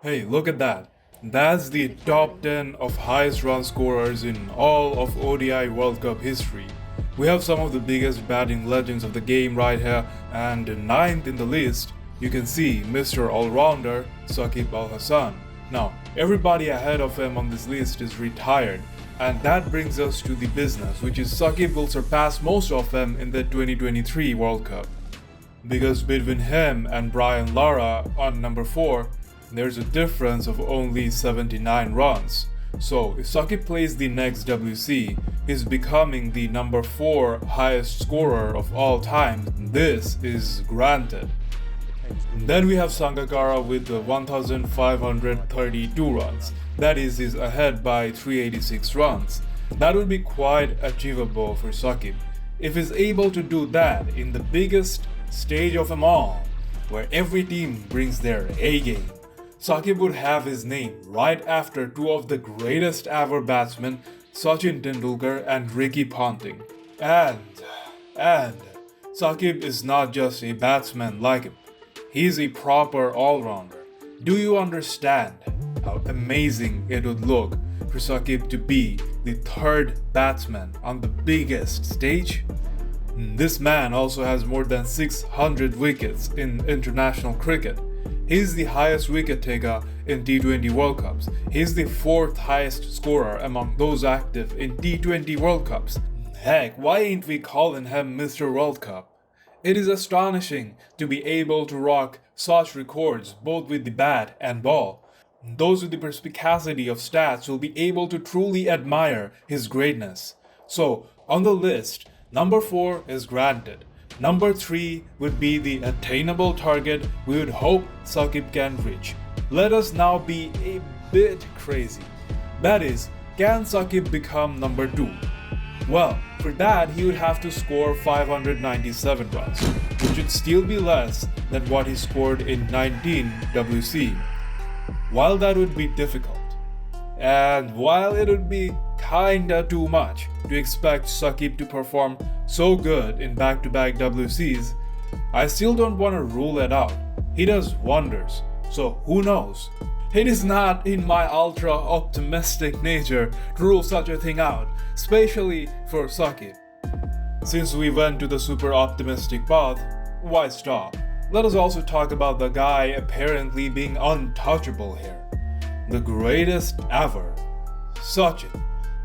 Hey, look at that. That's the top 10 of highest run scorers in all of ODI World Cup history. We have some of the biggest batting legends of the game right here, and ninth in the list, you can see Mr. All-Rounder Shakib Al Hasan. Now, everybody ahead of him on this list is retired, and that brings us to the business, which is Shakib will surpass most of them in the 2023 World Cup. Because between him and Brian Lara on number 4, there's a difference of only 79 runs. So if Shakib plays the next WC, he's becoming the number 4 highest scorer of all time. This is granted. Then we have Sangakara with 1532 runs. That is, he's ahead by 386 runs. That would be quite achievable for Shakib. If he's able to do that in the biggest stage of them all, where every team brings their A game, Shakib would have his name right after two of the greatest ever batsmen, Sachin Tendulkar and Ricky Ponting. And Shakib is not just a batsman like him. He's a proper all-rounder. Do you understand how amazing it would look for Shakib to be the third batsman on the biggest stage? This man also has more than 600 wickets in international cricket. He's the highest wicket taker in T20 World Cups. He's the 4th highest scorer among those active in T20 World Cups. Heck, why ain't we calling him Mr. World Cup? It is astonishing to be able to rock such records both with the bat and ball. Those with the perspicacity of stats will be able to truly admire his greatness. So, on the list, number 4 is granted. Number 3 would be the attainable target we would hope Shakib can reach. Let us now be a bit crazy. That is, can Shakib become number 2? Well, for that he would have to score 597 runs, which would still be less than what he scored in 19 WC. While that would be difficult, and while it would be kinda too much to expect Shakib to perform so good in back-to-back WCs, I still don't want to rule it out. He does wonders, so who knows? It is not in my ultra-optimistic nature to rule such a thing out, especially for Shakib. Since we went to the super optimistic path, why stop? Let us also talk about the guy apparently being untouchable here. The greatest ever, Sachin.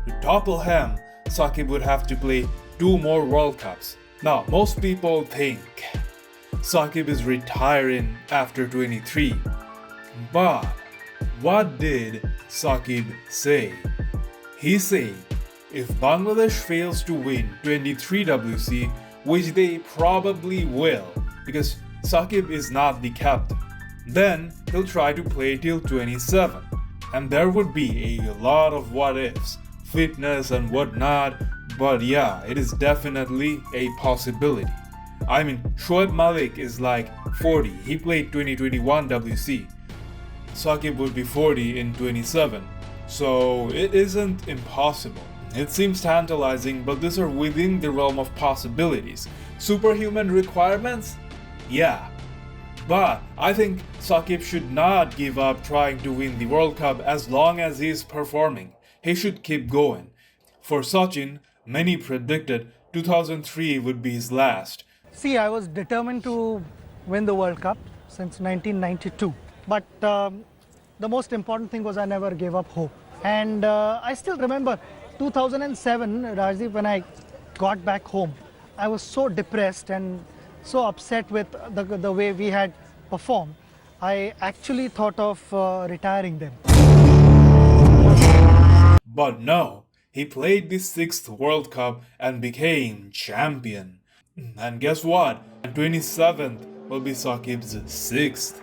To topple him, Shakib would have to play 2 more World Cups. Now, most people think Shakib is retiring after 23. But what did Shakib say? He said, if Bangladesh fails to win 23 WC, which they probably will, because Shakib is not the captain, then he'll try to play till 27. And there would be a lot of what ifs, fitness and whatnot, but yeah, it is definitely a possibility. I mean, Shoaib Malik is like 40, he played 2021 WC. Shakib would be 40 in 27, so it isn't impossible. It seems tantalizing, but these are within the realm of possibilities. Superhuman requirements? Yeah. But I think Shakib should not give up trying to win the World Cup as long as he is performing. He should keep going. For Sachin, many predicted 2003 would be his last. See, I was determined to win the World Cup since 1992. But the most important thing was I never gave up hope. And I still remember 2007, Rajdeep, when I got back home, I was so depressed and so upset with the way we had performed. I actually thought of retiring then. But no, he played the 6th World Cup and became champion. And guess what? 27th will be Shakib's 6th.